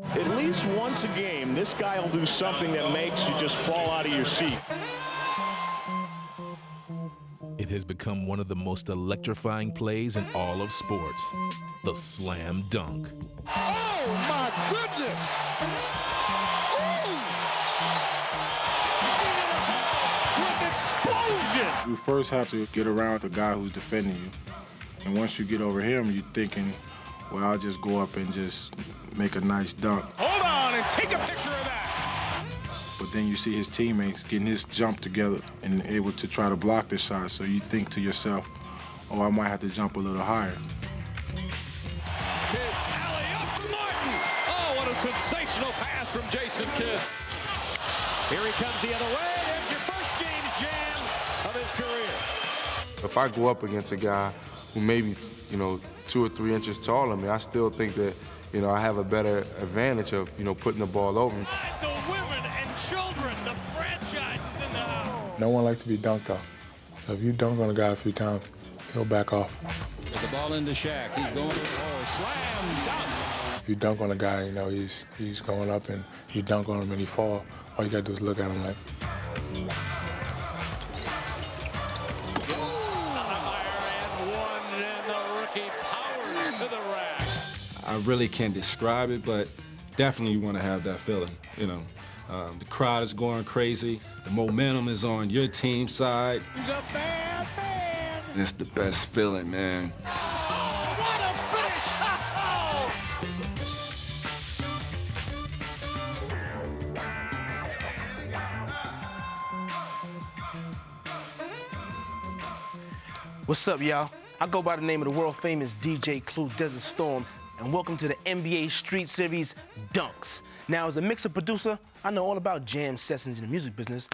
At least once a game, this guy will do something that makes you just fall out of your seat. It has become one of the most electrifying plays in all of sports, the slam dunk. Oh, my goodness! With explosion! You first have to get around the guy who's defending you. And once you get over him, you're thinking, well, I'll just go up and just make a nice dunk. Hold on and take a picture of that! But then you see his teammates getting his jump together and able to try to block the shot. So you think to yourself, oh, I might have to jump a little higher. Alley-oop to Martin! Oh, what a sensational pass from Jason Kidd. Here he comes the other way. There's your first James Jam of his career. If I go up against a guy who maybe, 2 or 3 inches taller than me, I still think that, I have a better advantage of, putting the ball over him. The women and children, the franchise is in the house. No one likes to be dunked on. So if you dunk on a guy a few times, he'll back off. Get the ball into Shaq. He's going to the hole. Slam dunk. If you dunk on a guy, he's going up, and you dunk on him and he fall, all you gotta do is look at him like. I really can't describe it, but definitely you want to have that feeling, The crowd is going crazy. The momentum is on your team side. He's a bad man. It's the best feeling, man. Oh, what a finish! What's up, y'all? I go by the name of the world-famous DJ Clue Desert Storm, and welcome to the NBA Street Series Dunks. Now, as a mixer producer, I know all about jam sessions in the music business.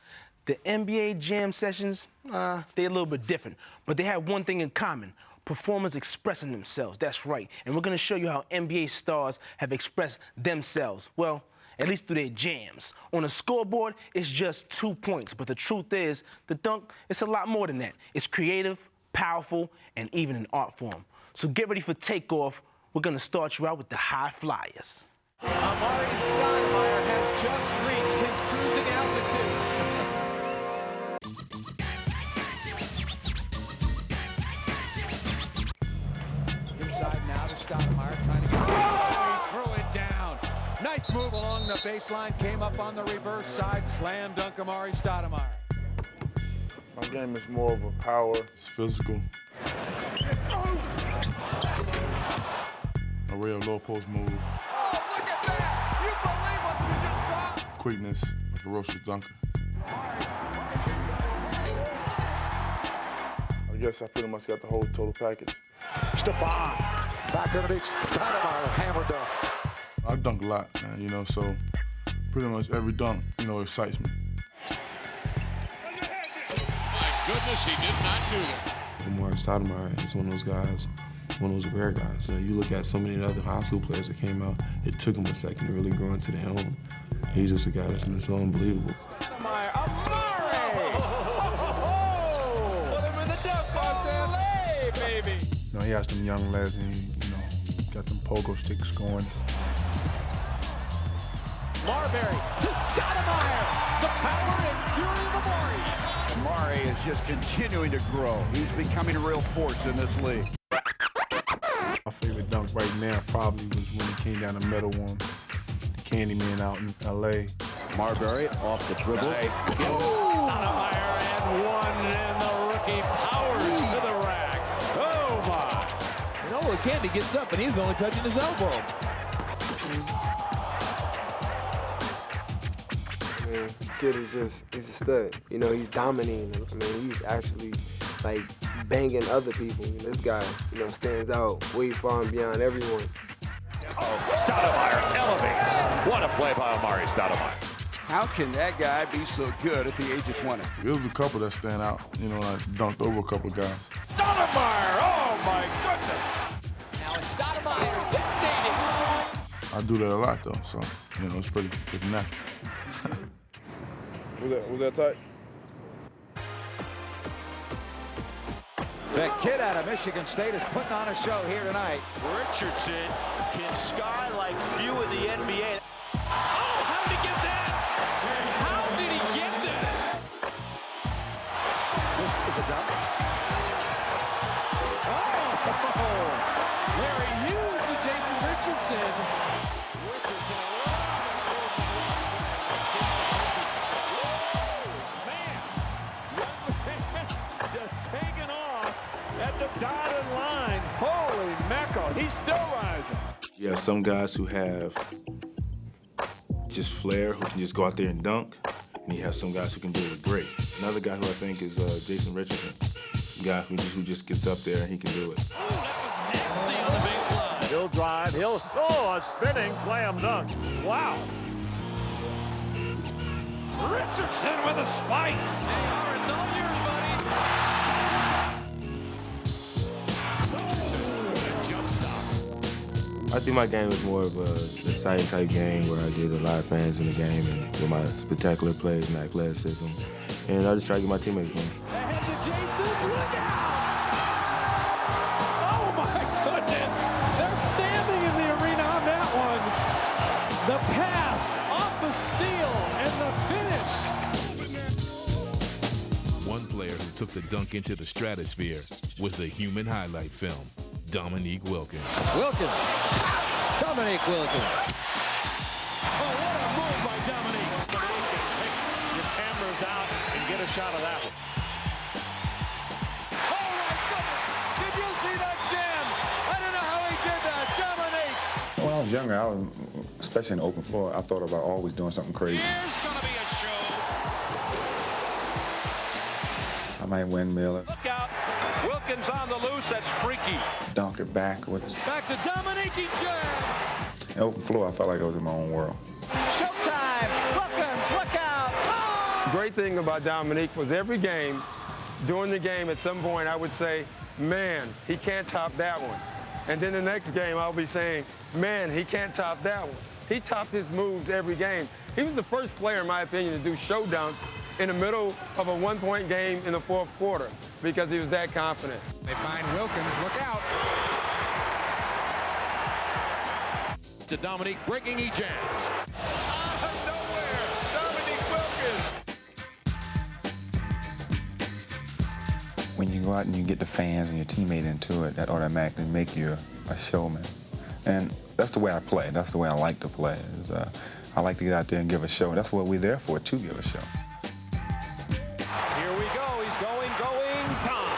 The NBA jam sessions, they're a little bit different, but they have one thing in common: performers expressing themselves. That's right, and we're gonna show you how NBA stars have expressed themselves. Well, at least through their jams. On a scoreboard, it's just 2 points, but the truth is, the dunk, it's a lot more than that. It's creative, powerful, and even an art form. So get ready for takeoff. We're gonna start you out with the high flyers. Amari Stoudemire has just reached his cruising altitude. Inside now to Stoudemire, trying to get it. Oh, he threw it down. Nice move along the baseline, came up on the reverse side, slam dunk Amari Stoudemire. My game is more of a power. It's physical. A real low post move. Oh, look at that! You believe what you just saw? Quickness, a ferocious dunker. I guess I pretty much got the whole total package. Stephon, back underneath Stoudemire, hammer dunk. I dunk a lot, man, so pretty much every dunk, excites me. Goodness, he did not do that. Amari Stoudemire is one of those guys, one of those rare guys. You look at so many other high school players that came out, it took him a second to really grow into their own. He's just a guy that's been so unbelievable. Stoudemire, Amari! Put him in the dunk contest. Hey, baby! He has them young lads, and got them pogo sticks going. Marbury to Stoudemire, the power and fury of Amari. Amari is just continuing to grow. He's becoming a real force in this league. My favorite dunk right now probably was when he came down the middle one. The Candyman out in L.A. Marbury off the dribble. Nice. Stoudemire and one, and the rookie powers to the rack. Oh, my. When Candy gets up and he's only touching his elbow. Man, kid is he's a stud. He's dominating. He's actually banging other people. This guy, stands out way far and beyond everyone. Oh, Stoudemire elevates. What a play by Amari Stoudemire. How can that guy be so good at the age of 20? It was a couple that stand out. I dunked over a couple of guys. Stoudemire, oh my goodness. Now it's Stoudemire detonating. I do that a lot though, so it's pretty natural. Was that tight? The kid out of Michigan State is putting on a show here tonight. Richardson can sky like few in the NBA. Richardson. Just taking off at the dotted line. Holy mackerel, he's still rising. You have some guys who have just flair, who can just go out there and dunk, and you have some guys who can do it with grace. Another guy who I think is Jason Richardson, a guy who just gets up there and he can do it. Nasty on the baseline. He'll drive, a spinning slam dunk. Wow. Richardson with a spike. AR, it's all yours, buddy. Richardson with a jump stop. I think my game is more of a exciting type game where I get a lot of fans in the game and with my spectacular plays and athleticism. And I just try to get my teammates going. Ahead to Jason, look out! Oh my goodness! They're standing in the arena on that one. The pass off the steal and the finish. One player who took the dunk into the stratosphere was the human highlight film, Dominique Wilkins. Dominique Wilkins. Oh, what a move by Dominique. Take your cameras out and get a shot of that one. Oh my goodness! Did you see that jam? I don't know how he did that. Dominique. When I was younger, especially in the open floor, I thought about always doing something crazy. Here's gonna be a show. I might windmill it, Look out. Wilkins on the loose. That's freaky. dunk it backwards. Back to Dominique, he jams. In the open floor, I felt like I was in my own world. Showtime. Wilkins, look out. Oh! Great thing about Dominique was every game, during the game at some point I would say, man, he can't top that one. And then the next game I'll be saying, man, he can't top that one. He topped his moves every game. He was the first player, in my opinion, to do show dunks in the middle of a one-point game in the fourth quarter because he was that confident. They find Wilkins, look out. To Dominique, breaking, he jams. Out of nowhere, Dominique Wilkins. When you go out and you get the fans and your teammate into it, that automatically make you a showman. And that's the way I play. That's the way I like to play. I like to get out there and give a show. That's what we're there for, to give a show. Here we go. He's going. Tom.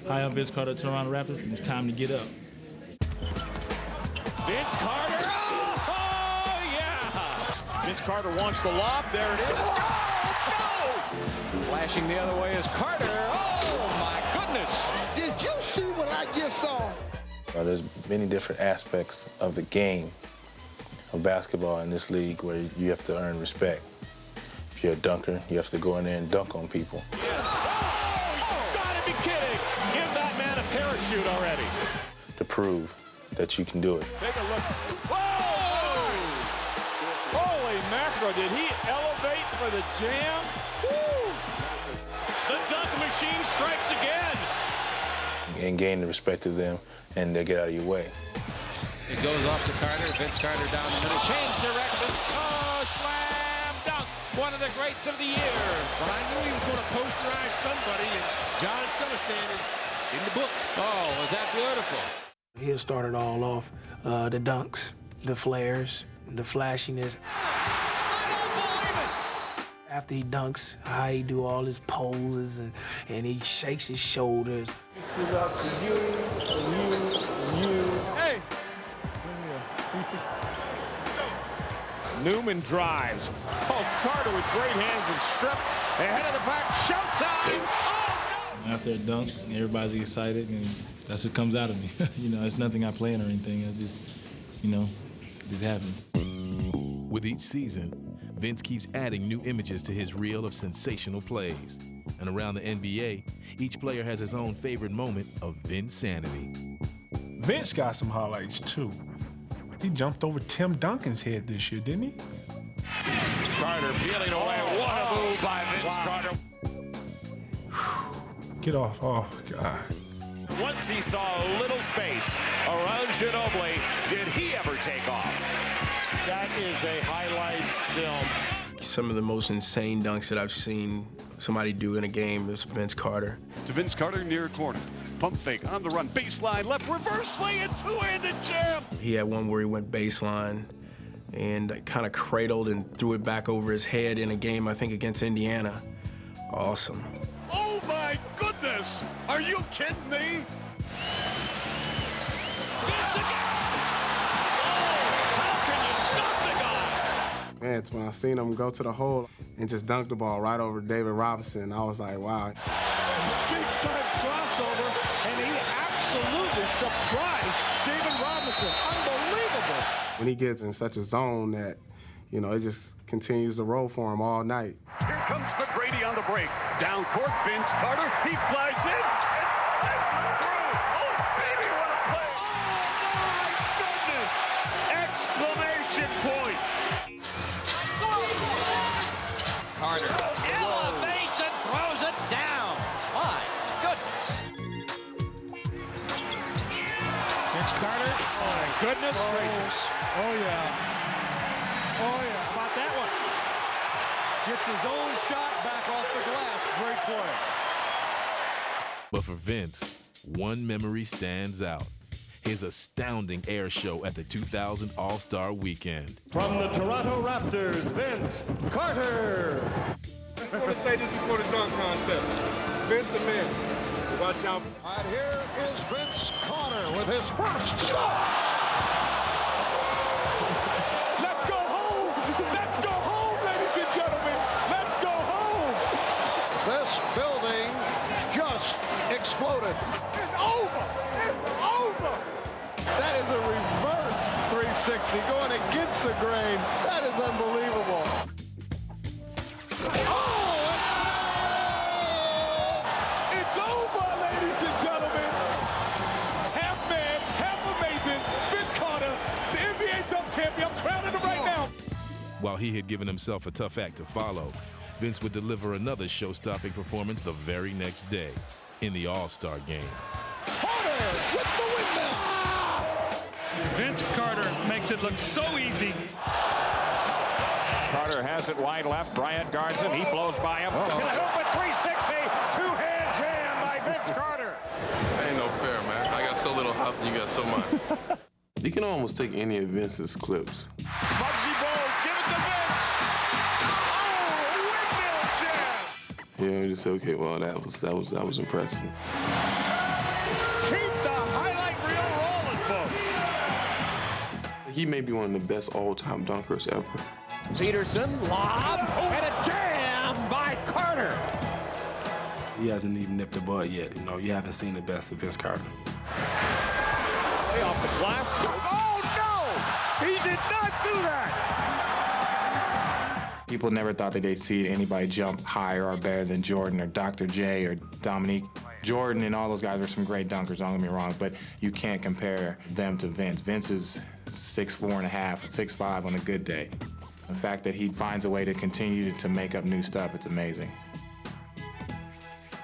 Hi, I'm Vince Carter, Toronto Raptors, and it's time to get up. Vince Carter. Oh, yeah. Vince Carter wants the lob. There it is. No! Flashing the other way is Carter. Oh, my goodness. Did you see what I just saw? There's many different aspects of the game of basketball in this league where you have to earn respect. If you're a dunker, you have to go in there and dunk on people. Yes. Oh, you gotta be kidding. Give that man a parachute already. To prove that you can do it. Take a look. Whoa! Holy mackerel, did he elevate for the jam? Woo! The dunk machine strikes again. And gain the respect of them and they'll get out of your way. It goes off to Carter. Vince Carter down the middle. Change direction. Oh, slam dunk. One of the greats of the year. Well, I knew he was going to posterize somebody, and John Celestin is in the books. Oh, was that beautiful? He'll start it all off, the dunks, the flares, the flashiness. I don't believe it. After he dunks, how he do all his poses and he shakes his shoulders. It's up to you, and you. Hey! Newman drives. Oh, Carter with great hands and strip. Ahead of the back, showtime! Oh, no! After a dunk, everybody's excited, and that's what comes out of me. You know, it's nothing I plan or anything. It's just, you know, it just happens. With each season, Vince keeps adding new images to his reel of sensational plays. And around the NBA, each player has his own favorite moment of Vince-sanity. Vince got some highlights, too. He jumped over Tim Duncan's head this year, didn't he? Carter peeling away. What a move by Vince Carter. Get off. Oh, God. Once he saw a little space around Ginobili, did he ever take off? That is a highlight film. Some of the most insane dunks that I've seen somebody do in a game is Vince Carter. To Vince Carter near corner. Pump fake on the run. Baseline left. Reverse swing and two-handed jam. He had one where he went baseline and kind of cradled and threw it back over his head in a game, I think, against Indiana. Awesome. Oh my goodness! Are you kidding me? Vince again! Oh, how can you stop the guy? Man, it's when I seen him go to the hole and just dunk the ball right over David Robinson, I was like, wow. Big-time crossover, and he absolutely surprised David Robinson. Unbelievable. When he gets in such a zone that, you know, it just continues to roll for him all night. Here comes McGrady on the break. Down court, Vince Carter. He flies in. And through. Oh, baby, what a play. Oh my goodness! Exclamation point! Carter. Elevation throws it down. My goodness. Vince Carter. Oh, my goodness gracious. Oh, yeah. Oh, yeah. How about that one? Gets his own shot back off the glass. Great play. But for Vince, one memory stands out. His astounding air show at the 2000 All-Star Weekend. From the Toronto Raptors, Vince Carter. I want to say this before the dunk contest. Vince the man. Watch out. And here is Vince Carter with his first shot. Let's go home. Let's go home, ladies and gentlemen. Let's go home. This building just exploded. It's over. It's over. That is a reverse 360 going against the grain. That is unbelievable. It's over, ladies and gentlemen. Half man, half amazing. Vince Carter, the NBA dunk champion. I'm crowning him right now. While he had given himself a tough act to follow, Vince would deliver another show-stopping performance the very next day in the All-Star game. Carter with the windmill. Vince Carter makes it look so easy. Carter has it wide left. Bryant guards him. He blows by him. To the hoop with 360. Two-hand jam by Vince Carter. That ain't no fair, man. I got so little house and you got so much. You can almost take any of Vince's clips. Muggsy Bogues, give it to Vince. Oh, windmill jam. Yeah, just say, okay, well, that was impressive. Keep the highlight reel rolling, folks. He may be one of the best all-time dunkers ever. Peterson, lob, and a jam by Carter. He hasn't even nipped the bud yet. You know, you haven't seen the best of Vince Carter. Way off the glass. Oh, no! He did not do that! People never thought that they'd see anybody jump higher or better than Jordan or Dr. J or Dominique. Jordan and all those guys were some great dunkers, don't get me wrong, but you can't compare them to Vince. Vince is 6'4.5", 6'5" on a good day. The fact that he finds a way to continue to make up new stuff, it's amazing.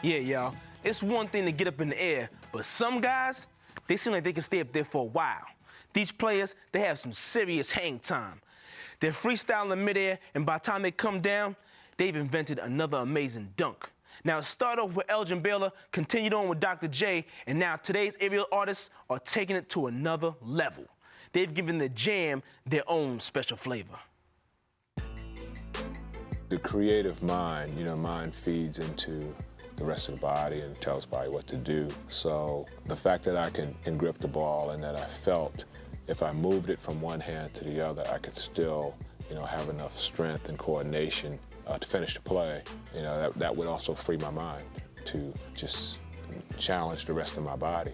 Yeah, y'all, it's one thing to get up in the air, but some guys, they seem like they can stay up there for a while. These players, they have some serious hang time. They're freestyling in midair, and by the time they come down, they've invented another amazing dunk. Now, it started off with Elgin Baylor, continued on with Dr. J, and now today's aerial artists are taking it to another level. They've given the jam their own special flavor. The creative mind, mind feeds into the rest of the body and tells the body what to do. So the fact that I can grip the ball and that I felt if I moved it from one hand to the other, I could still, have enough strength and coordination to finish the play, that would also free my mind to just challenge the rest of my body.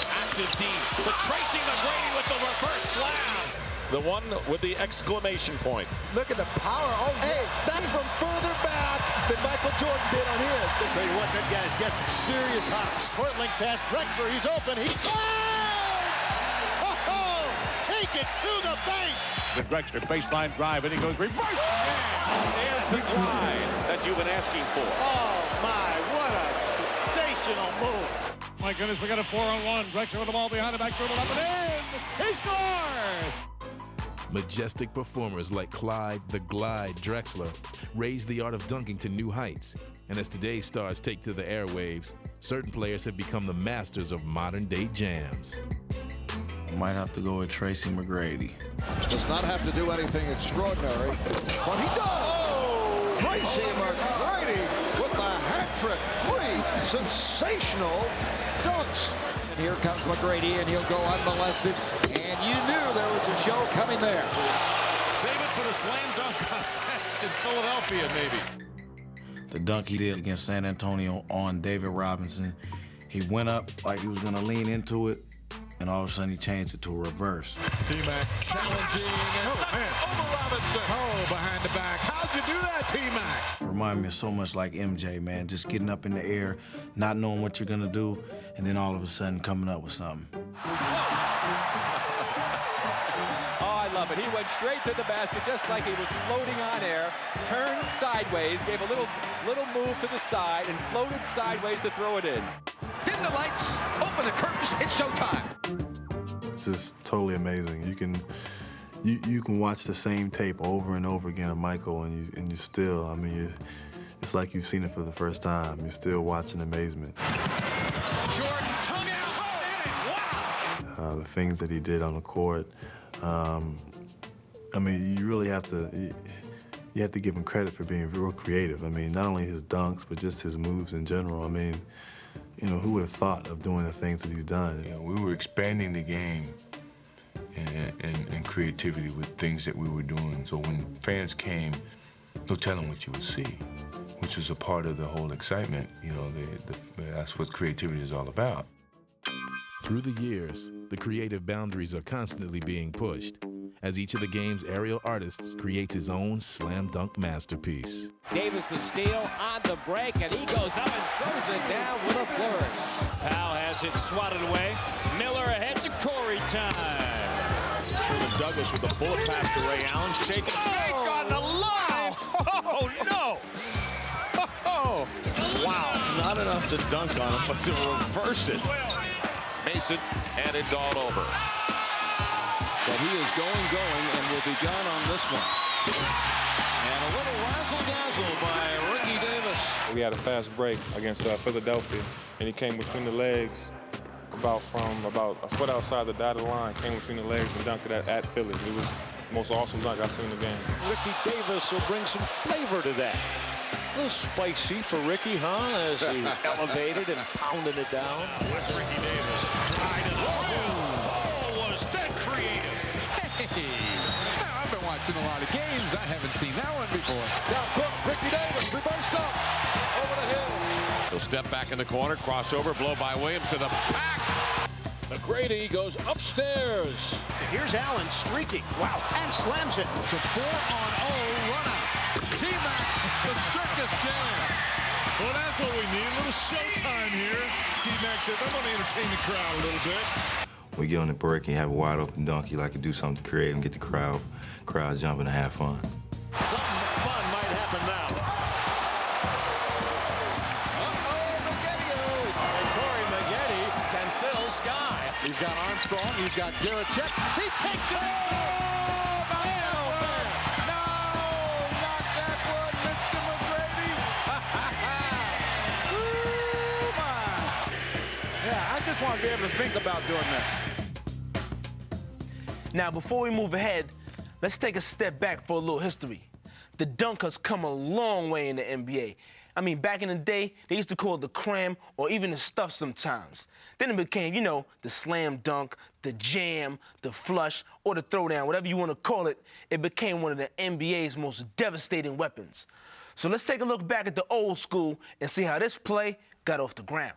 Active deep, but Tracy McGrady with the reverse slam. The one with the exclamation point. Look at the power. Oh, hey, that's from further back than Michael Jordan did on his. They tell you what, that guy's got some serious hops. Court link pass, Drexler, he's open, he slams! Oh, take it to the bank! The Drexler baseline drive, and he goes reverse. There's the glide that you've been asking for. Oh, my, what a sensational move. My goodness, we got a 4-on-1. Drexler with the ball behind the back, dribble up and in. He scores! Majestic performers like Clyde the Glide Drexler raised the art of dunking to new heights. And as today's stars take to the airwaves, certain players have become the masters of modern-day jams. I might have to go with Tracy McGrady. Does not have to do anything extraordinary, but he does! Oh! Tracy McGrady with the hat trick. 3 sensational dunks. And here comes McGrady, and he'll go unmolested. And you knew there was a show coming there. Save it for the slam dunk contest in Philadelphia, maybe. The dunk he did against San Antonio on David Robinson, he went up like he was going to lean into it, and all of a sudden he changed it to a reverse. T-Mac challenging and over Robinson. Oh, behind the back. How'd you do that, T-Mac? Remind me of so much like MJ, man, just getting up in the air, not knowing what you're going to do, and then all of a sudden coming up with something. Oh, I love it. He went straight to the basket just like he was floating on air, turned sideways, gave a little move to the side, and floated sideways to throw it in. Dim the lights, open the curtains, it's showtime. It's just totally amazing. You can watch the same tape over and over again of Michael, and you still, I mean, it's like you've seen it for the first time. You're still watching amazement. Jordan, tongue out, hit it, wow! The things that he did on the court. I mean, you really have to. You have to give him credit for being real creative. I mean, not only his dunks, but just his moves in general. I mean, you know, who would have thought of doing the things that he's done? You know, we were expanding the game and creativity with things that we were doing. So when fans came, no telling what you would see, which was a part of the whole excitement. You know, that's what creativity is all about. Through the years, the creative boundaries are constantly being pushed, as each of the game's aerial artists creates his own slam dunk masterpiece. Davis the steal on the break, and he goes up and throws it down with a flourish. Powell has it swatted away. Miller ahead to Corey time. Sherman Douglas with the bullet pass to Ray Allen, shaking. Oh, on the line! Oh, no! Oh, wow, not enough to dunk on him, but to reverse it. Mason, and it's all over. But he is going, and will be gone on this one. And a little razzle-dazzle by Ricky Davis. We had a fast break against Philadelphia, and he came between the legs from about a foot outside the dotted line, came between the legs and dunked it at Philly. It was the most awesome dunk I've seen in the game. Ricky Davis will bring some flavor to that. A little spicy for Ricky, huh? As he elevated and pounded it down. What's Ricky Davis? Fried it up. Oh, was that creative? Hey, now I've been watching a lot of games. I haven't seen that one before. Down court, Ricky Davis, reversed up, over the hill. He'll step back in the corner, crossover, blow by Williams to the pack. McGrady goes upstairs. Here's Allen streaking, wow, and slams it. It's a 4-on-0 run out. T-Mac, the circus jam. Well, that's what we need, a little showtime here. T-Mac says, I'm going to entertain the crowd a little bit. We get on the break and you have a wide open dunk, you like to do something creative and get the crowd jumping and have fun. Something fun might happen now. Corey Maggette can still sky. He's got Armstrong, he's got Garrett. He takes it! I just want to be able to think about doing this. Now, before we move ahead, let's take a step back for a little history. The dunk has come a long way in the NBA. I mean, back in the day, they used to call it the cram or even the stuff sometimes. Then it became, you know, the slam dunk, the jam, the flush, or the throwdown, whatever you want to call it. It became one of the NBA's most devastating weapons. So let's take a look back at the old school and see how this play got off the ground.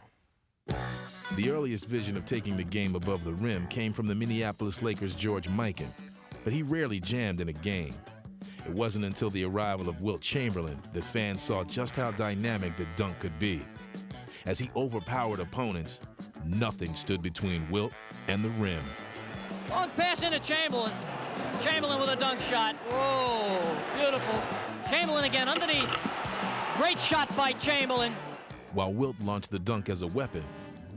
The earliest vision of taking the game above the rim came from the Minneapolis Lakers' George Mikan, but he rarely jammed in a game. It wasn't until the arrival of Wilt Chamberlain that fans saw just how dynamic the dunk could be. As he overpowered opponents, nothing stood between Wilt and the rim. Long pass into Chamberlain. Chamberlain with a dunk shot. Whoa, beautiful. Chamberlain again underneath. Great shot by Chamberlain. While Wilt launched the dunk as a weapon,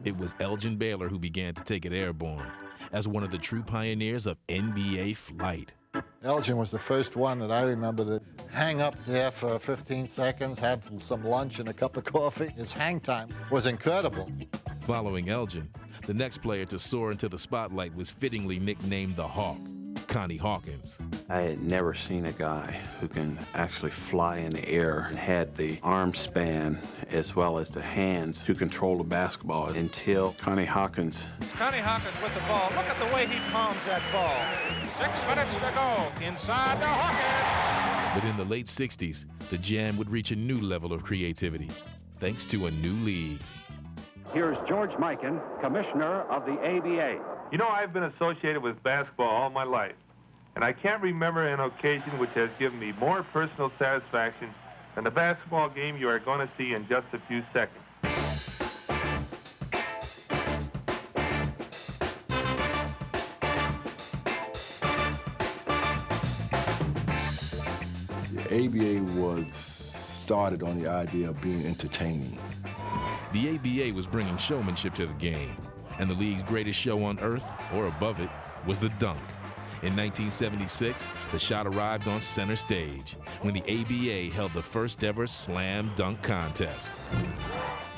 it was Elgin Baylor who began to take it airborne as one of the true pioneers of NBA flight. Elgin was the first one that I remember to hang up there for 15 seconds, have some lunch and a cup of coffee. His hang time was incredible. Following Elgin, The next player to soar into the spotlight was fittingly nicknamed the Hawk, Connie Hawkins. I had never seen a guy who can actually fly in the air and had the arm span as well as the hands to control the basketball until Connie Hawkins. Connie Hawkins with the ball. Look at the way he palms that ball. 6 minutes to go. Inside to Hawkins. But in the late 60s, the Jam would reach a new level of creativity, thanks to a new league. Here's George Mikan, commissioner of the ABA. You know, I've been associated with basketball all my life, and I can't remember an occasion which has given me more personal satisfaction than the basketball game you are going to see in just a few seconds. The ABA was started on the idea of being entertaining. The ABA was bringing showmanship to the game, and the league's greatest show on earth, or above it, was the dunk. In 1976, the shot arrived on center stage when the ABA held the first ever slam dunk contest.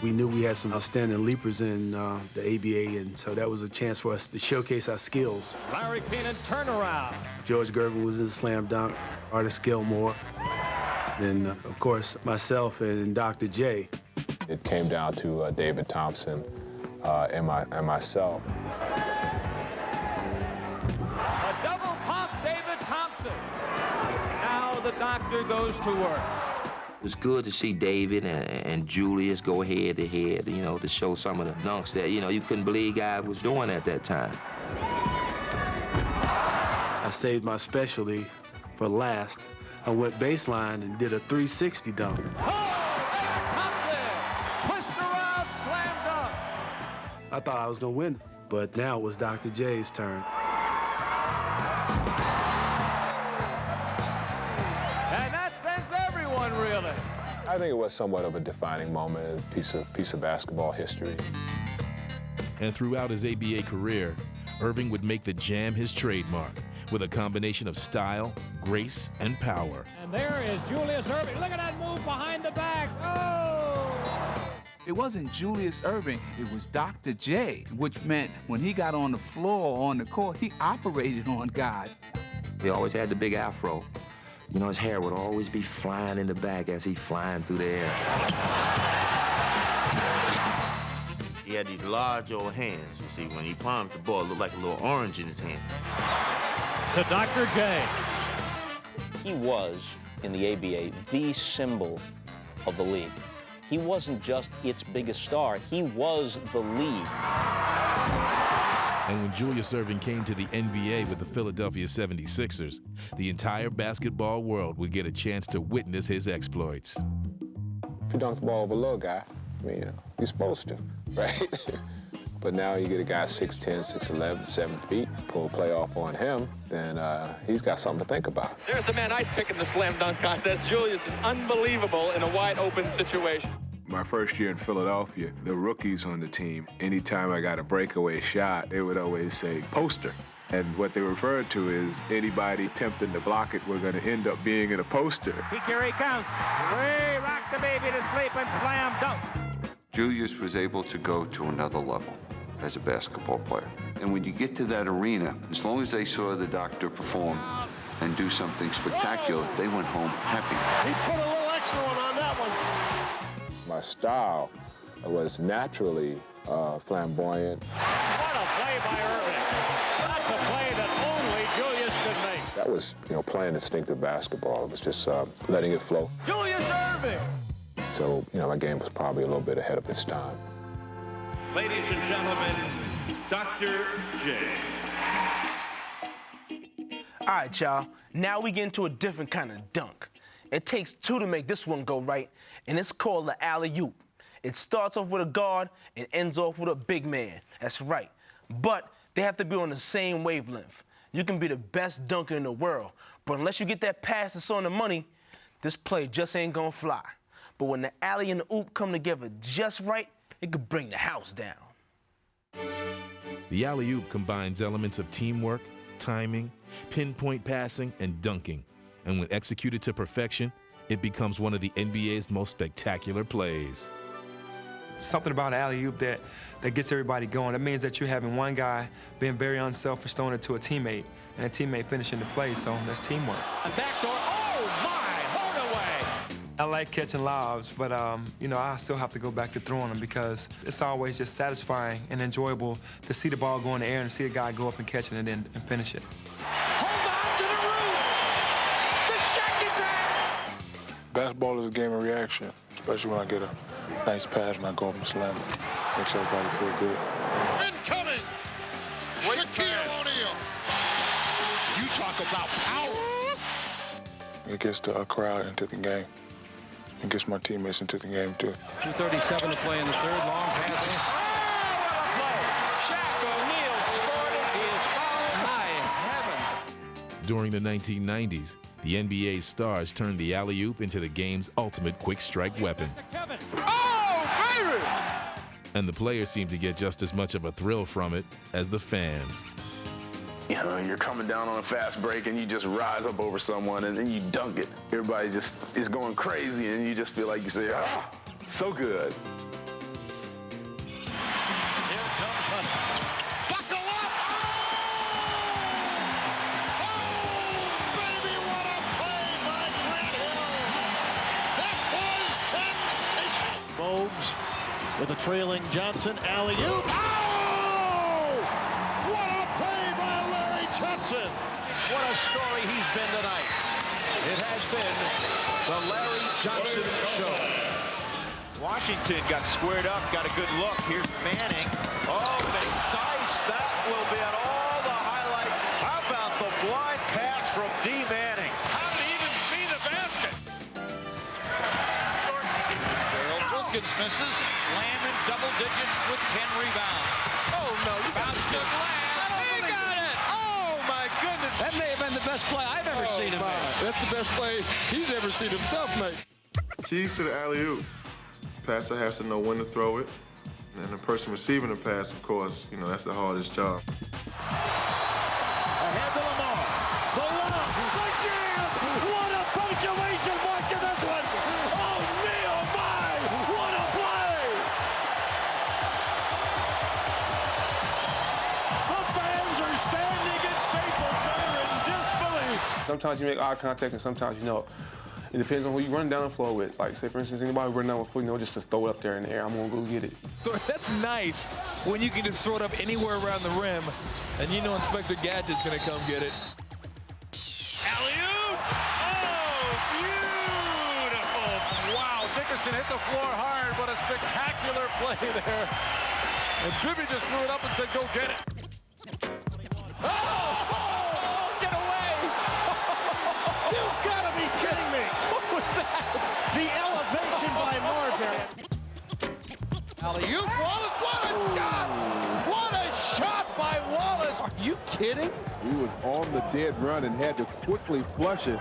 We knew we had some outstanding leapers in the ABA, and so that was a chance for us to showcase our skills. Larry Keenan turnaround. George Gervin was in the slam dunk, Artis Gilmore, then, of course, myself and Dr. J. It came down to David Thompson and myself. A double pump, David Thompson. Now the doctor goes to work. It was good to see David and Julius go head to head, you know, to show some of the dunks that, you know, you couldn't believe guys was doing at that time. I saved my specialty for last. I went baseline and did a 360 dunk. I thought I was going to win, but now it was Dr. J's turn. And that sends everyone reeling. I think it was somewhat of a defining moment, a piece of basketball history. And throughout his ABA career, Irving would make the Jam his trademark with a combination of style, grace, and power. And there is Julius Irving. Look at that move behind the back. Oh! It wasn't Julius Irving, it was Dr. J, which meant when he got on the floor, on the court, he operated on guys. He always had the big afro. You know, his hair would always be flying in the back as he's flying through the air. He had these large old hands, you see. When he palmed the ball, it looked like a little orange in his hand. To Dr. J. He was, in the ABA, the symbol of the league. He wasn't just its biggest star, he was the league. And when Julius Irving came to the NBA with the Philadelphia 76ers, the entire basketball world would get a chance to witness his exploits. If you dunk the ball over a little guy, I mean, you know, you're supposed to, right? But now you get a guy 6'10", 6'11", 7 feet, pull a play off on him, then he's got something to think about. There's the man I'd pick in the slam dunk contest. Julius is unbelievable in a wide open situation. My first year in Philadelphia, the rookies on the team, anytime I got a breakaway shot, they would always say, poster. And what they referred to is anybody attempting to block it, we're going to end up being in a poster. Here he comes. Way rock the baby to sleep and slam dunk. Julius was able to go to another level as a basketball player. And when you get to that arena, as long as they saw the doctor perform and do something spectacular, they went home happy. He put a little extra one on that one. My style was naturally flamboyant. What a play by Irving. That's a play that only Julius could make. That was, you know, playing instinctive basketball. It was just letting it flow. Julius Irving! So, you know, my game was probably a little bit ahead of its time. Ladies and gentlemen, Dr. J. All right, y'all. Now we get into a different kind of dunk. It takes two to make this one go right, and it's called the alley-oop. It starts off with a guard and ends off with a big man. That's right. But they have to be on the same wavelength. You can be the best dunker in the world, but unless you get that pass that's on the money, this play just ain't gonna fly. But when the alley and the oop come together just right, it could bring the house down. The alley-oop combines elements of teamwork, timing, pinpoint passing, and dunking. And when executed to perfection, it becomes one of the NBA's most spectacular plays. something about an alley-oop that gets everybody going. That means that you're having one guy being very unselfish, throwing it to a teammate, and a teammate finishing the play, so that's teamwork. Backdoor, oh my, hold away. I like catching lobs, but you know, I still have to go back to throwing them because it's always just satisfying and enjoyable to see the ball go in the air and see a guy go up and catch it and then finish it. Basketball is a game of reaction, especially when I get a nice pass and I go up and slam it. Makes everybody feel good. Incoming! Shaquille O'Neal! You talk about power! It gets the crowd into the game. It gets my teammates into the game, too. 2:37 to play in the third. Long pass. Shaq O'Neal scored it. He is fouled. My heavens. During the 1990s, the NBA's stars turned the alley-oop into the game's ultimate quick-strike weapon. Oh, baby! And the players seemed to get just as much of a thrill from it as the fans. You know, you're coming down on a fast break and you just rise up over someone and then you dunk it. Everybody just is going crazy and you just feel like you say, ah, so good. Here comes Hunter. Buckle up! Oh, baby, what a play by Grant Hill! That was sensational! Bogues with a trailing Johnson alley-oop. What a play by Larry Johnson! What a story he's been tonight. It has been the Larry Johnson Show. Washington got squared up, got a good look. Here's Manning. Oh, McDice, that will be on all the highlights. How about the blind pass from D. Manning? How did he even see the basket? Daryl Wilkins misses. Lamb in double digits with 10 rebounds. Oh, no. Bounced to Lamb. He got it. Oh, my goodness. That may have been the best play I've ever seen him make. That's the best play he's ever seen himself make. Keys to the alley-oop. Passer has to know when to throw it. And the person receiving the pass, of course, you know, that's the hardest job. Ahead to Lamar. The lob. The jam. What a punctuation mark to this one. Oh, Neil, my. What a play. The fans are standing at Staples Center in disbelief. Sometimes you make eye contact and sometimes you know. It depends on who you run down the floor with. Like, say, for instance, anybody running down the floor, you know, just to throw it up there in the air. I'm going to go get it. That's nice when you can just throw it up anywhere around the rim, and you know Inspector Gadget's going to come get it. Alley-oop! Oh, beautiful! Wow, Dickerson hit the floor hard. What a spectacular play there. And Bibby just threw it up and said, go get it. Oh! Get away! You've got to be kidding me! What was that? The elevation by Marbury. Alley-oop! Wallace, what a shot! What a shot by Wallace! Are you kidding? He was on the dead run and had to quickly flush it.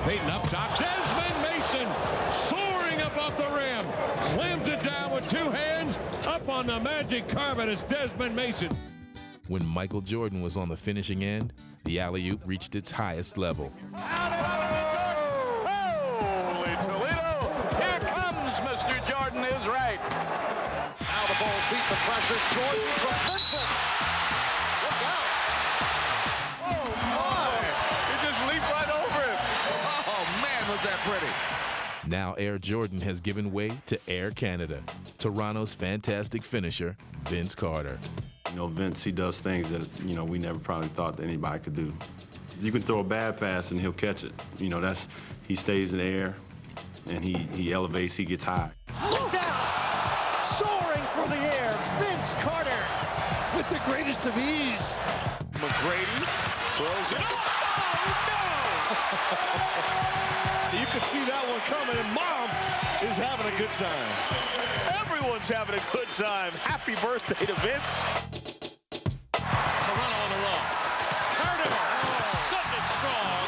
Peyton up top. Desmond Mason soaring above the rim. Slams it down with two hands. Up on the magic carpet is Desmond Mason. When Michael Jordan was on the finishing end, the alley-oop reached its highest level. Holy Toledo! Here comes Mr. Jordan is right. Now the Bulls beat the pressure. Jordan from Vincent. Look out! Oh my! He just leaped right over him. Oh man, was that pretty! Now Air Jordan has given way to Air Canada, Toronto's fantastic finisher, Vince Carter. You know, Vince, he does things that, you know, we never probably thought that anybody could do. You can throw a bad pass and he'll catch it. You know, he stays in the air and he elevates, he gets high. Look out! Soaring through the air, Vince Carter with the greatest of ease. McGrady throws it. You could see that one coming, and Mom is having a good time. Everyone's having a good time. Happy birthday to Vince. Toronto on the run. Carter something strong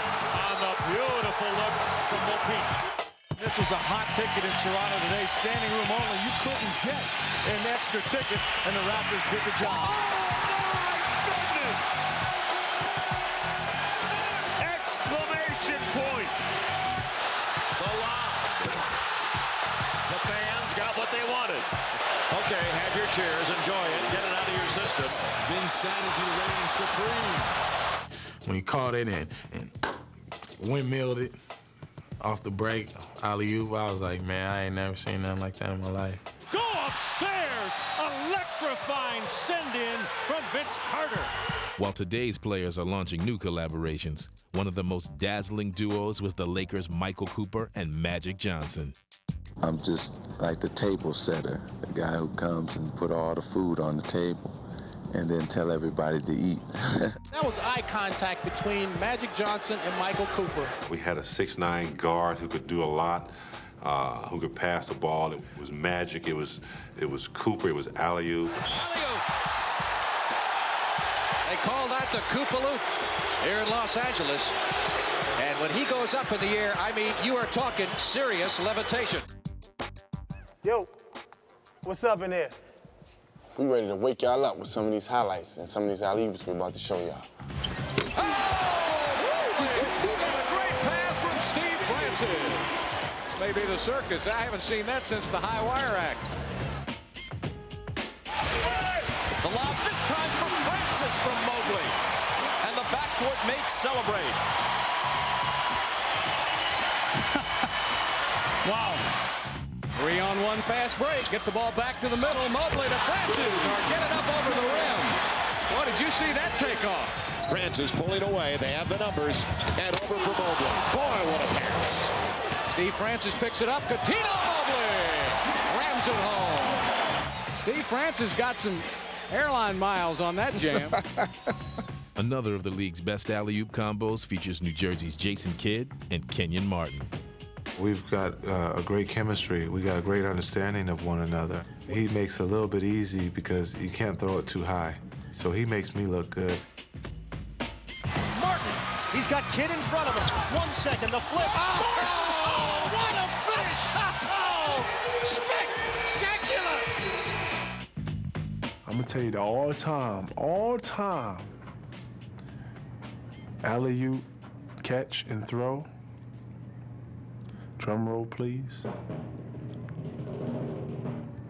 on the beautiful look from Mopeak. This was a hot ticket in Toronto today. Standing room only. You couldn't get an extra ticket, and the Raptors did the job. Oh, my goodness! Exclamation point. The lob. The fans got what Okay, have your cheers. Enjoy it. Get it out of your system. Vinsanity reigns supreme. When he caught it and windmilled it off the break, alley-oop, I was like, man, I ain't never seen nothing like that in my life. Go upstairs! Electrifying send-in from Vince Carter. While today's players are launching new collaborations, one of the most dazzling duos was the Lakers' Michael Cooper and Magic Johnson. I'm just like the table setter, the guy who comes and put all the food on the table and then tell everybody to eat. That was eye contact between Magic Johnson and Michael Cooper. We had a 6'9" guard who could do a lot, who could pass the ball. It was Magic, it was Cooper, it was alley-oop. They call that the Koopaloop here in Los Angeles. And when he goes up in the air, I mean, you are talking serious levitation. Yo, what's up in there? We ready to wake y'all up with some of these highlights and some of these alley-oops we're about to show y'all. Oh! Did you see that? A great pass from Steve Francis. This may be the circus. I haven't seen that since the High Wire Act. The lob this time from Francis from Mobley. And the backcourt mates celebrate. Wow. 3-on-1 fast break. Get the ball back to the middle. Mobley to Francis, or get it up over the rim. What did you see that take off? Francis pulling away. They have the numbers. And over for Mobley. Boy, what a pass. Steve Francis picks it up. Coutinho Mobley rams it home. Steve Francis got some airline miles on that jam. Another of the league's best alley-oop combos features New Jersey's Jason Kidd and Kenyon Martin. We've got a great chemistry. We got a great understanding of one another. He makes it a little bit easy because you can't throw it too high. So he makes me look good. Martin, he's got Kidd in front of him. 1 second, the flip. Oh, what a finish! Oh, spectacular! I'm gonna tell you that all the time, alley-oop, catch and throw. Drum roll, please.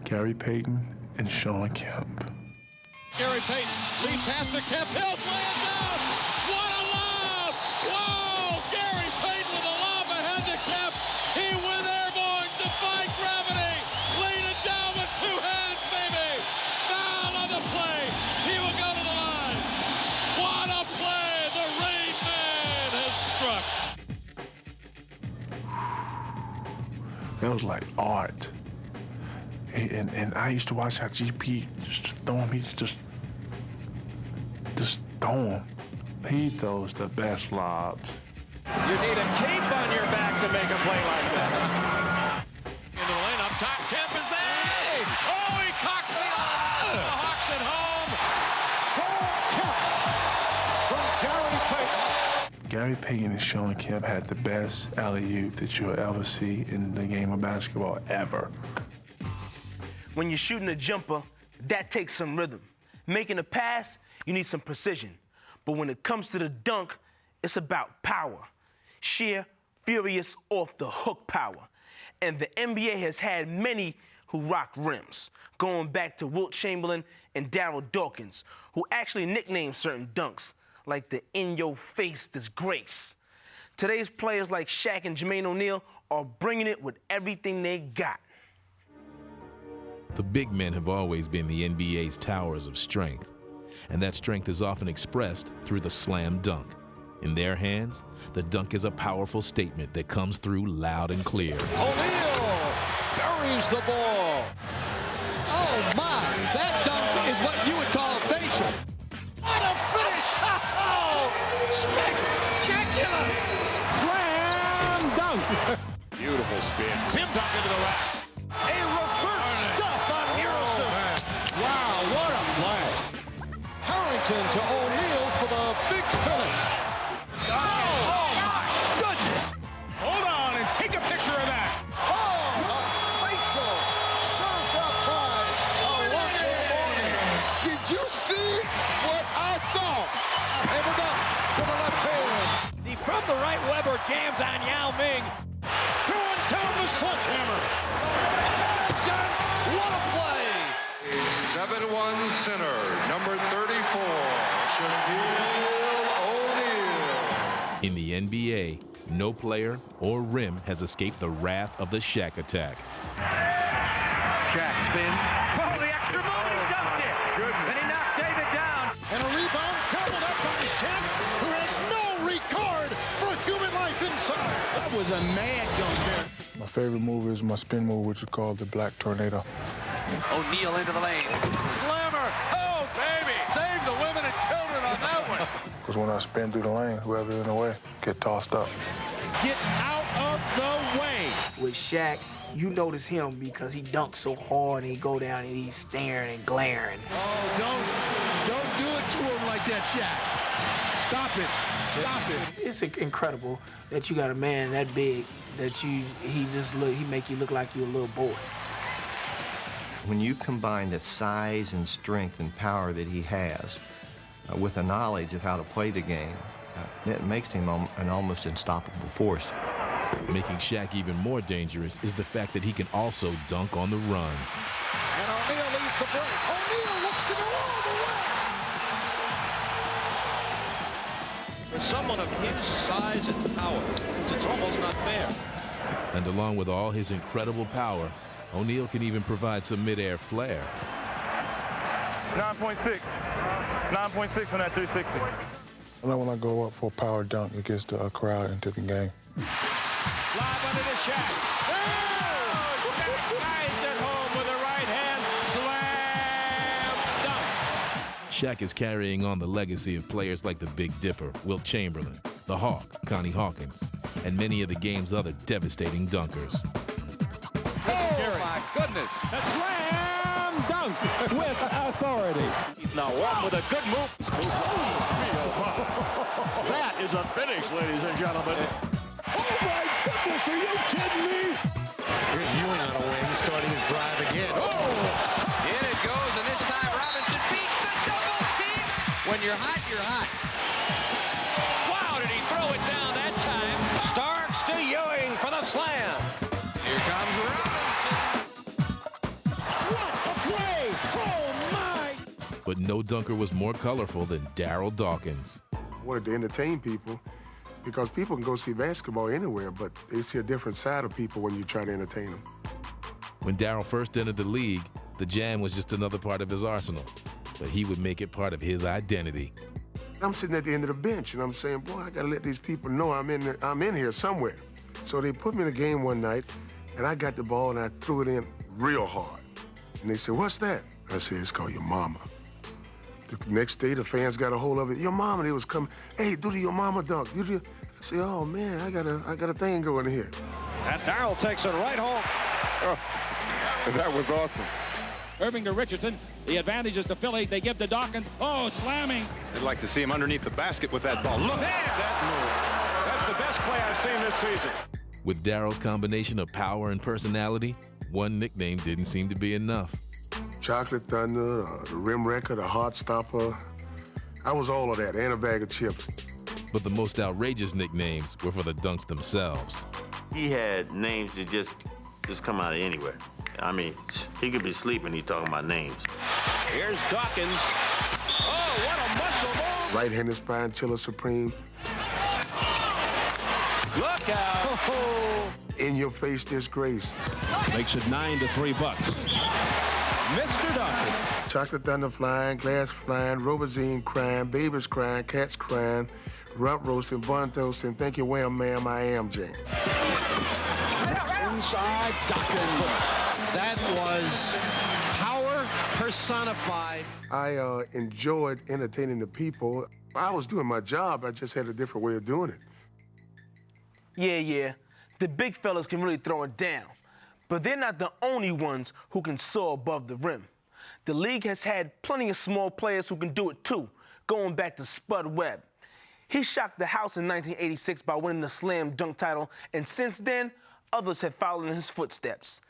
Gary Payton and Sean Kemp. Gary Payton, lead pass to Kemp. He'll play it down. What a lob! Whoa! Gary Payton with a lob ahead to Kemp. He went airborne, defied gravity. Laid it down with 2 hands, baby. Foul on the play. He will go to the line. What a play! The Rain Man has struck. That was like art. And I used to watch how GP just throw him. He just throw him. He throws the best lobs. You need a cape on your back to make a play like that. Into the lane up top. Kemp is there. Oh, he cocks me on. The Hawks at home. Sean Kemp from Gary Payton. Gary Payton and Sean Kemp had the best alley-oop that you'll ever see in the game of basketball ever. When you're shooting a jumper, that takes some rhythm. Making a pass, you need some precision. But when it comes to the dunk, it's about power. Sheer, furious, off-the-hook power. And the NBA has had many who rock rims, going back to Wilt Chamberlain and Darryl Dawkins, who actually nicknamed certain dunks, like the in-your-face disgrace. Today's players like Shaq and Jermaine O'Neal are bringing it with everything they got. The big men have always been the NBA's towers of strength, and that strength is often expressed through the slam dunk. In their hands, the dunk is a powerful statement that comes through loud and clear. O'Neal buries the ball. Oh, my. That dunk is what you would call a facial. What a finish! Oh, spectacular! Slam dunk! Beautiful spin. Tim Duncan to the rack. A reverse stuff on Harrison. Wow, what a play. Harrington to O'Neal for the big finish. Oh, my goodness. Hold on and take a picture of that. Oh, a facial served up by Alonzo Mourning. Did you see what I saw? Hammered up to the left hand. From the right, Weber jams on Yao Ming. Throwing down the sledgehammer. Dunk, what a play. 7-1 center, number 34, Shaquille O'Neal. In the NBA, no player or rim has escaped the wrath of the Shaq attack. Shaq spins. Oh, the extra move, he dunked it. And he knocked David down. And a rebound held up by Shaq, who has no regard for human life inside. That was a mad dunk there. My favorite move is my spin move, which is called the Black Tornado. O'Neal into the lane. Slammer. Oh, baby. Save the women and children on that one. Because when I spin through the lane, whoever's in the way get tossed up. Get out of the way. With Shaq, you notice him because he dunks so hard and he go down and he's staring and glaring. Oh, don't do it to him like that, Shaq. Stop it. Stop it. It's incredible that you got a man that big that he make you look like you're a little boy. When you combine the size and strength and power that he has with a knowledge of how to play the game, it makes him an almost unstoppable force. Making Shaq even more dangerous is the fact that he can also dunk on the run. And O'Neal leads the break. O'Neal looks to go all the way. For someone of his size and power, it's almost not fair. And along with all his incredible power, O'Neal can even provide some mid-air flair. 9.6. 9.6 on that 360. I know when I go up for a power dunk, it gets the crowd into the game. Live under the Shaq. Oh! Shaq guides it home with a right hand slam dunk. Shaq is carrying on the legacy of players like the Big Dipper, Wilt Chamberlain, the Hawk, Connie Hawkins, and many of the game's other devastating dunkers. Oh, my goodness. A slam dunk with authority. Now one with a good move. That is a finish, ladies and gentlemen. Oh, my goodness, are you kidding me? Here's Ewing on a wing, starting his drive again. Oh! In it goes, and this time Robinson beats the double team. When you're hot, you're hot. Wow, did he throw it down that time? Starks to Ewing for the slam. Here comes Robinson. What a play! Oh, my! But no dunker was more colorful than Darryl Dawkins. I wanted to entertain people because people can go see basketball anywhere, but they see a different side of people when you try to entertain them. When Darryl first entered the league, the jam was just another part of his arsenal, but he would make it part of his identity. I'm sitting at the end of the bench, and I'm saying, boy, I gotta let these people know I'm in here somewhere. So they put me in a game one night, and I got the ball, and I threw it in real hard. And they said, what's that? I said, it's called your mama. The next day, the fans got a hold of it. Your mama, they was coming. Hey, do the your mama dunk. I said, oh man, I got a thing going here. And Darryl takes it right home. Oh, that was awesome. Irving to Richardson. The advantage is to Philly. They give to Dawkins. Oh, slamming. I'd like to see him underneath the basket with that ball. Look at that move. That's the best play I've seen this season. With Darryl's combination of power and personality, one nickname didn't seem to be enough. Chocolate Thunder, the Rim Wrecker, the Heart Stopper. I was all of that, and a bag of chips. But the most outrageous nicknames were for the dunks themselves. He had names that just come out of anywhere. I mean, he could be sleeping, he talking about names. Here's Dawkins. Oh, what a muscle move. Right-handed spine chiller supreme. Look out. Oh, in your face disgrace. Makes it 9-3 Bucks. Mr. Duncan. Chocolate Thunder flying, glass flying, Robazine crying, babies crying, cats crying, rump roasting, bun toasting, thank you, wham, ma'am, I am Jane. Inside Dawkins. That was power personified. I enjoyed entertaining the people. I was doing my job, I just had a different way of doing it. Yeah. The big fellas can really throw it down. But they're not the only ones who can soar above the rim. The league has had plenty of small players who can do it too, going back to Spud Webb. He shocked the house in 1986 by winning the slam dunk title, and since then, others have followed in his footsteps.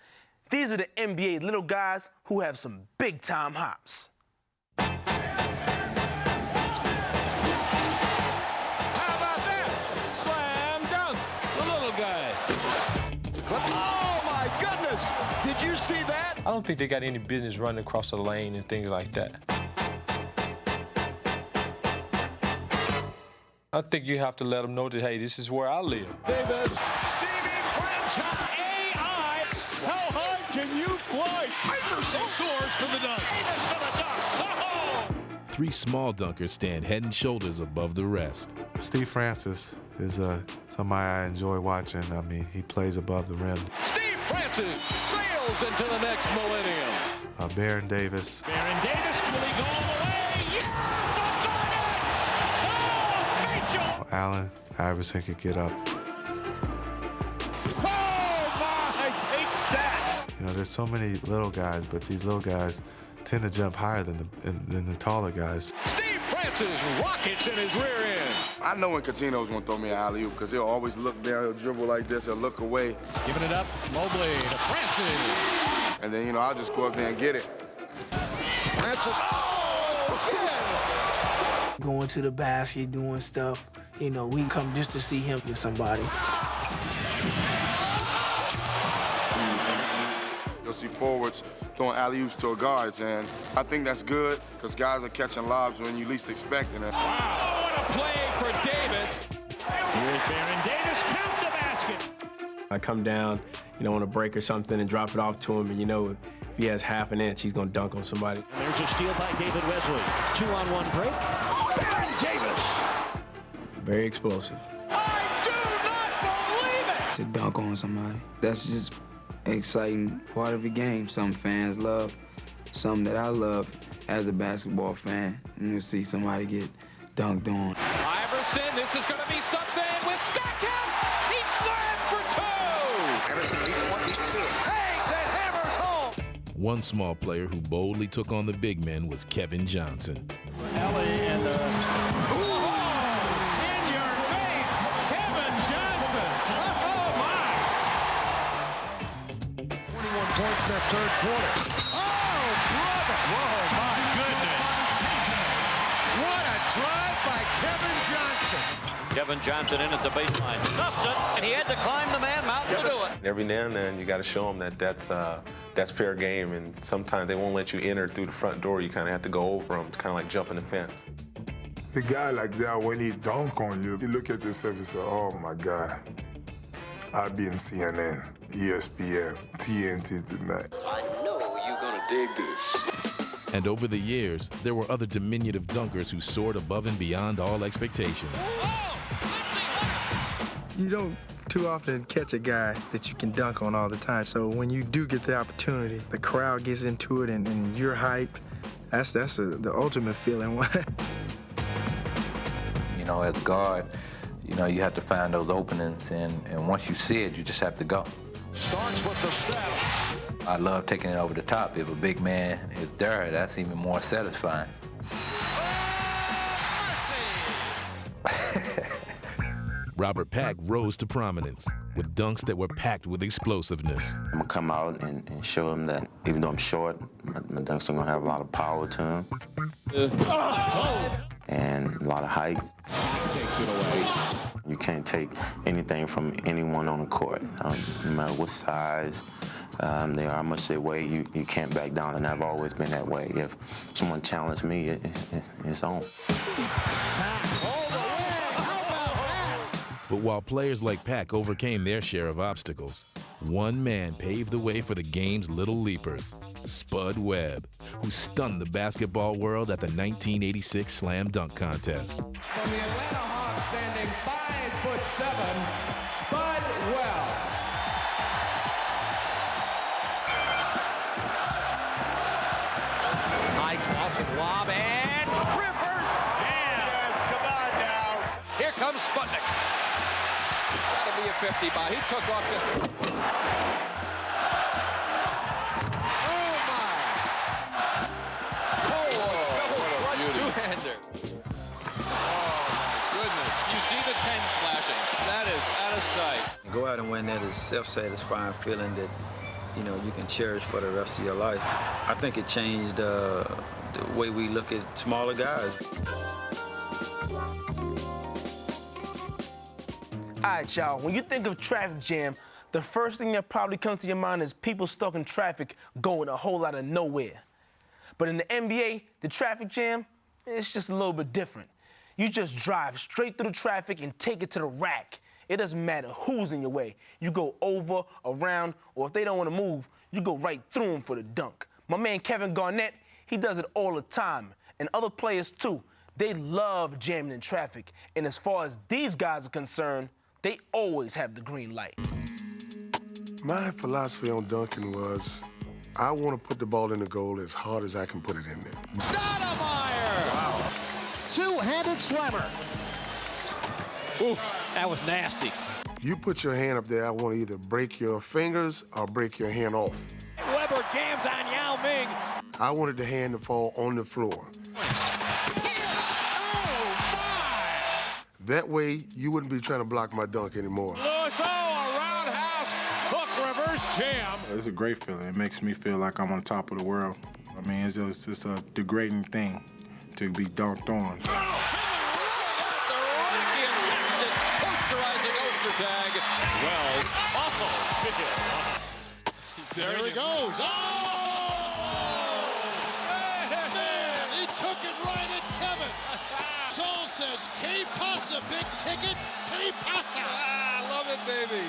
These are the NBA little guys who have some big-time hops. How about that? Slam dunk, the little guy. Oh, my goodness! Did you see that? I don't don't think they got any business running across the lane and things like that. I think you have to let them know that, hey, this is where I live. Davis, Stevie Franchise, AI. How high can you fly? Iverson soars for the dunk. Davis for the dunk. Oh! 3 small dunkers stand head and shoulders above the rest. Steve Francis is somebody I enjoy watching. I mean, he plays above the rim. Steve Francis sails into the next millennium. Baron Davis. Baron Davis, will he go all the way? Yes! Oh, Allen Iverson could get up. oh my, take that! You know, there's so many little guys, but these little guys tend to jump higher than the taller guys. Steve Francis rockets in his rear end. I know when Coutinho's gonna throw me an alley-oop because he'll always look down, he'll dribble like this, he'll look away. Giving it up, Mobley to Francis. And then, you know, I'll just go up there and get it. Francis, Going to the basket, doing stuff. You know, we come just to see him get somebody. You'll see forwards throwing alley-oops to guards, and I think that's good because guys are catching lobs when you least expecting it. wow, what a play for Davis. Here's Baron Davis, count the basket. I come down, you know, on a break or something and drop it off to him, and you know, if he has half an inch, he's gonna dunk on somebody. And there's a steal by David Wesley. 2-on-1 break. Baron Davis. Very explosive. I do not believe it. To dunk on somebody. That's just an exciting part of the game. Some fans love, some that I love as a basketball fan. And you'll see somebody get dunked on. Iverson, this is going to be something with Stackhouse. He slams for 2. Iverson beats one, beats 2. Hangs and hammers home. One small player who boldly took on the big men was Kevin Johnson. Ellie and in your face, Kevin Johnson. Oh, my. 21 points in that third quarter. Oh, brother! Whoa, my goodness! What a drive by Kevin Johnson! Kevin Johnson in at the baseline. Stuffs it, and he had to climb the man mountain to do it. Every now and then you got to show them that that's fair game, and sometimes they won't let you enter through the front door. You kind of have to go over them, kind of like jumping the fence. The guy like that, when he dunk on you, you look at yourself and say, oh my God, I'll be in CNN, ESPN, TNT tonight. I know you're gonna dig this. And over the years, there were other diminutive dunkers who soared above and beyond all expectations. You don't too often catch a guy that you can dunk on all the time. So when you do get the opportunity, the crowd gets into it and you're hyped. That's the ultimate feeling. You know, as a guard, you know, you have to find those openings, and once you see it, you just have to go. Starts with the step. I love taking it over the top. If a big man is there, that's even more satisfying. Robert Pack rose to prominence with dunks that were packed with explosiveness. I'm gonna come out and show them that even though I'm short, my dunks are gonna have a lot of power to them. And a lot of height. Takes it away. You can't take anything from anyone on the court, no matter what size they are, how much they weigh. You can't back down, and I've always been that way. If someone challenged me, it's on. But while players like Pack overcame their share of obstacles, one man paved the way for the game's little leapers, Spud Webb, who stunned the basketball world at the 1986 Slam Dunk Contest. From the Atlanta Hawks, standing 5'7", Spud Webb. High tossing lob and reverse jam. Yes, come on now. Here comes Sputnik. That'll be a 50 by. He took off the. Oh, my. Oh, clutch two-hander. Goodness. You see the 10 flashing. That is out of sight. Go out and win that is self-satisfying feeling that, you know, you can cherish for the rest of your life. I think it changed the way we look at smaller guys. All right, y'all, when you think of traffic jam, the first thing that probably comes to your mind is people stuck in traffic going a whole lot of nowhere. But in the NBA, the traffic jam, it's just a little bit different. You just drive straight through the traffic and take it to the rack. It doesn't matter who's in your way. You go over, around, or if they don't want to move, you go right through them for the dunk. My man Kevin Garnett, he does it all the time. And other players, too. They love jamming in traffic. And as far as these guys are concerned, they always have the green light. My philosophy on dunking was, I want to put the ball in the goal as hard as I can put it in there. Stoudemire! Wow. Two-handed slammer. Ooh, that was nasty. You put your hand up there, I want to either break your fingers or break your hand off. Weber jams on Yao Ming. I wanted the hand to fall on the floor. That way, you wouldn't be trying to block my dunk anymore. Lewis, a roundhouse hook reverse jam. It's a great feeling. It makes me feel like I'm on top of the world. I mean, it's just a degrading thing to be dunked on. Posterizing Ostertag. Well, awful. There he goes. Man, he took it right at Kevin. Saul says, "Que pasa, big ticket? Que pasa?" I love it, baby.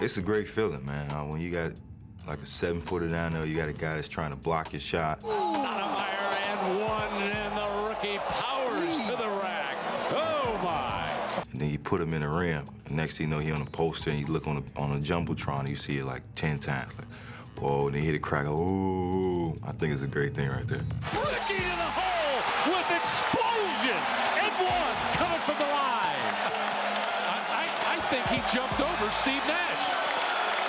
It's a great feeling, man. When you got like a 7-footer down there, you got a guy that's trying to block your shot. Stoudemire and one, and the rookie powers to the rack. Oh, my. And then you put him in the rim. And next thing you know, he on a poster, and you look on a Jumbotron, and you see it like 10 times. Like, whoa, and then hit a crack. Oh, I think it's a great thing right there. Ricky to the hole with explosion. And one coming from the line. I think he jumped over Steve Nash.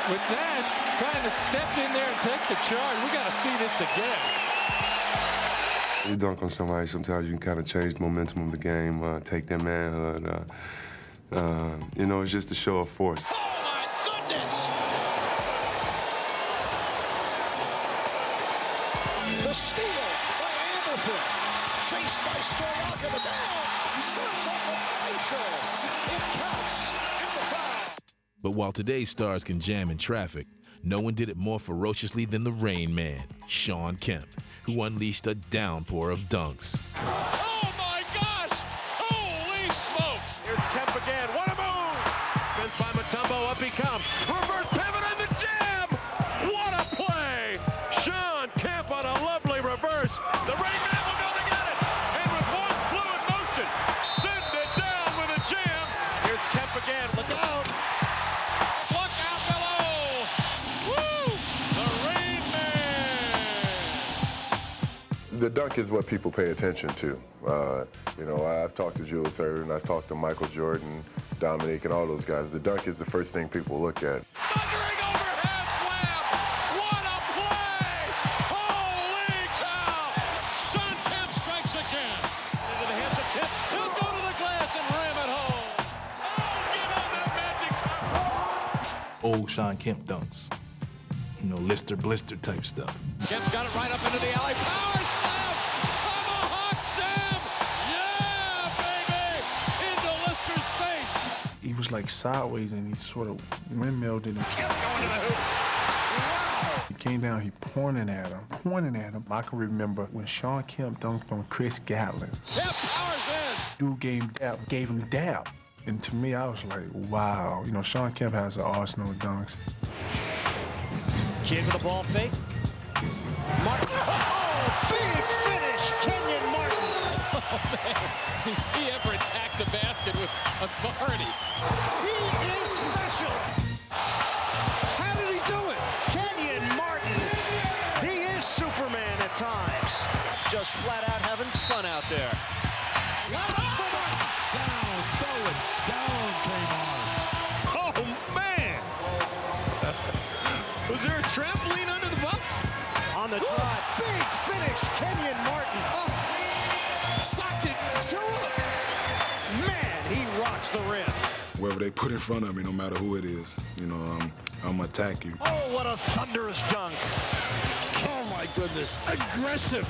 With Nash trying to step in there and take the charge. We got to see this again. You dunk on somebody, sometimes you can kind of change the momentum of the game, take their manhood. You know, it's just a show of force. Oh, my goodness! The steal by Anderson. Chased by Stoyanov down. Sends up the facial. It counts. And the foul. But while today's stars can jam in traffic, no one did it more ferociously than the Rain Man, Shawn Kemp, who unleashed a downpour of dunks. Oh, my gosh! Holy smoke! Here's Kemp again. What a move! Spins by Mutombo. Up he comes. Reverse pivot and the jam! What a play! Shawn Kemp on a lovely reverse. The Rain Man will go to get it. And with one fluid motion, send it down with a jam. Here's Kemp again. Look out! Look out below! Woo! The Rain Man! The dunk is what people pay attention to. You know, I've talked to Julius Erving, I've talked to Michael Jordan, Dominique, and all those guys. The dunk is the first thing people look at. Thundering overhead slam! What a play! Holy cow! Shawn Kemp strikes again. Into the hands of Kemp. He'll go to the glass and ram it home. Oh, give him that magic power! Old Shawn Kemp dunks. You know, Lister Blister type stuff. Kemp's got it right up into the alley. Power slam! Tomahawk jam! Yeah, baby! Into Lister's face. He was like sideways and he sort of windmilled it. Kemp going to the hoop. He came down, he pointing at him. I can remember when Shawn Kemp dunked on Chris Gatlin. Kemp powers in. Dude gave him dap. And to me, I was like, wow. You know, Shawn Kemp has an arsenal of dunks. Kid with a ball fake. Martin. Oh, big finish, Kenyon Martin. Oh, man. Does he ever attack the basket with authority? He is special. How did he do it? Kenyon Martin. He is Superman at times. Just flat out having fun out there. Down, throw it down, Draymond. Oh, man! Was there a trampoline under the buck? On the drive, big finish, Kenyon Martin. Socked it to him. Man, he rocks the rim. Whoever they put in front of me, no matter who it is, you know, I'm gonna attack you. Oh, what a thunderous dunk. Oh, my goodness, aggressive.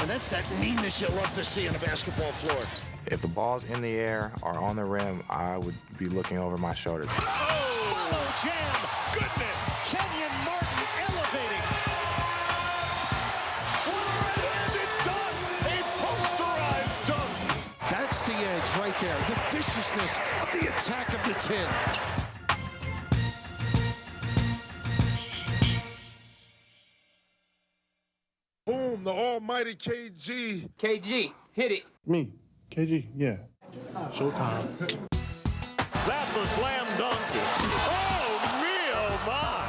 And that's that meanness you love to see on a basketball floor. If the ball's in the air or on the rim, I would be looking over my shoulder. Follow jam. Goodness. Kenyon Martin elevating. One-handed dunk. A posterized dunk. That's the edge right there. The viciousness of the attack of the 10. Boom, the almighty KG. KG, hit it. Me, KG, yeah. Showtime. That's a slam dunk. Oh, me, oh, my.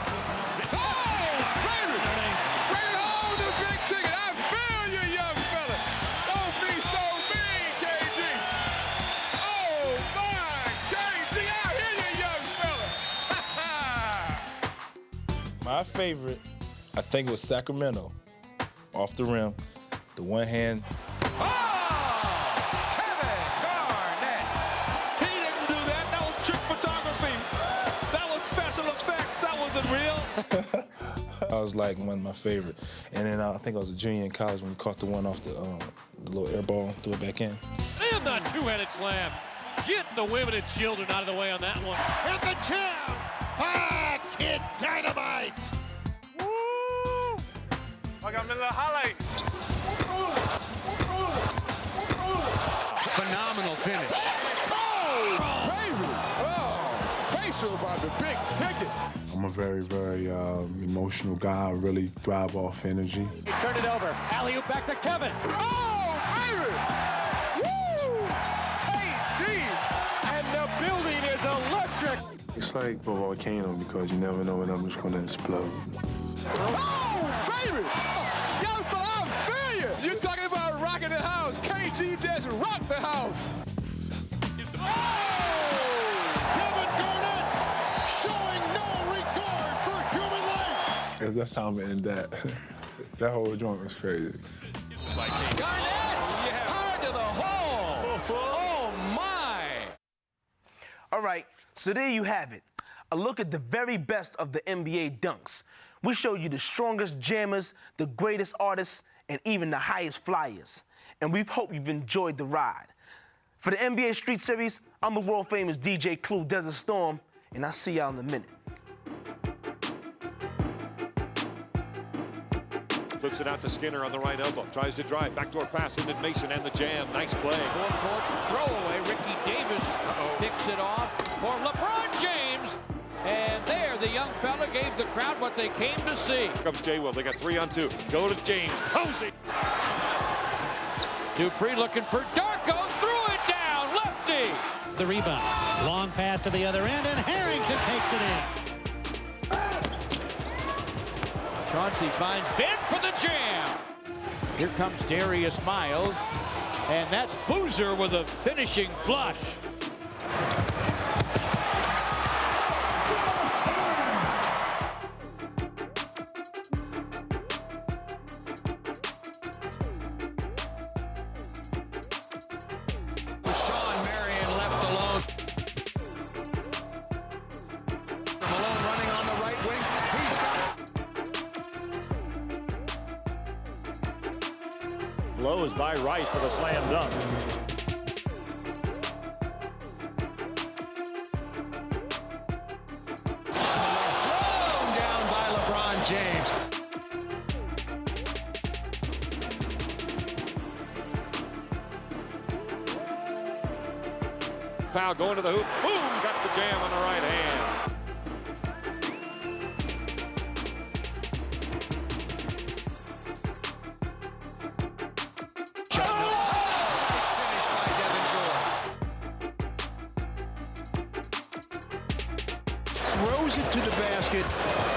Bring home the big ticket. I feel you, young fella. Don't be so mean, KG. Oh, my, KG, I hear you, young fella. My favorite, I think it was Sacramento. Off the rim, the one hand. Kevin Garnett. He didn't do that. That was trick photography. That was special effects. That wasn't real. That was like one of my favorite. And then I think I was a junior in college when we caught the one off the little air ball and threw it back in. And the two-headed slam. Get the women and children out of the way on that one. Hit the jam. Ah, Kid Dynamite. I got a little highlight. Phenomenal finish. Oh, baby. Oh, facial about the big ticket. I'm a very, very emotional guy. I really thrive off energy. He turned it over. Alley-oop back to Kevin. Oh, baby. Woo. KG. And the building is electric. It's like a volcano because you never know when I'm just gonna explode. Oh, baby. Young fella, I feel you. You're talking about rocking the house. KG just rocked the house. Oh, Kevin Garnett showing no regard for human life. If that's how I'm gonna end that. That whole joint was crazy. Garnett, hard to the hole. Oh, my. All right, so there you have it. A look at the very best of the NBA dunks. We showed you the strongest jammers, the greatest artists, and even the highest flyers. And we hope you've enjoyed the ride. For the NBA Street Series, I'm the world-famous DJ Clue, Desert Storm, and I'll see y'all in a minute. Flips it out to Skinner on the right elbow. Tries to drive. Backdoor pass into Mason and the jam. Nice play. Four-court throwaway. Ricky Davis picks it off for LeBron James. And there, the young fella gave the crowd what they came to see. Here comes J. Will. They got 3-on-2. Go to James. Posey. Dupree looking for Darko. Threw it down. Lefty. The rebound. Long pass to the other end, and Harrington takes it in. Chauncey finds Ben for the jam. Here comes Darius Miles. And that's Boozer with a finishing flush. Blows by Rice for the slam dunk. Thrown down by LeBron James. Foul going to the hoop. Boom! Got the jam on the right hand. Throws it to the basket,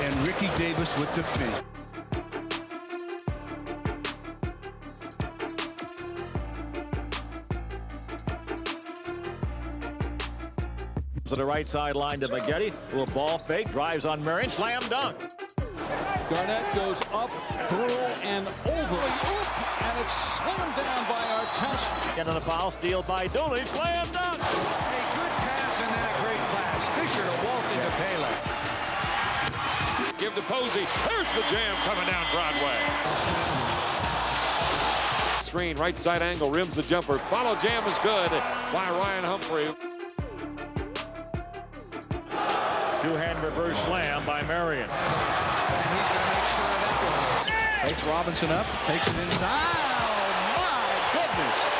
and Ricky Davis with the finish. To the right sideline to Maggette. A ball fake. Drives on Marion. Slam dunk. Garnett goes up, through, and over. And it's slammed down by Artest. Into the foul. Steal by Dooley. Slam dunk. A good pass and then a great pass. Fisher to Walton to Pele. Give to Posey. There's the jam coming down Broadway. screen, right side angle, rims the jumper. Follow jam is good by Ryan Humphrey. Two-hand reverse slam by Marion. And he's going to make sure of that one. Takes Robinson up, takes it inside. Oh, my goodness.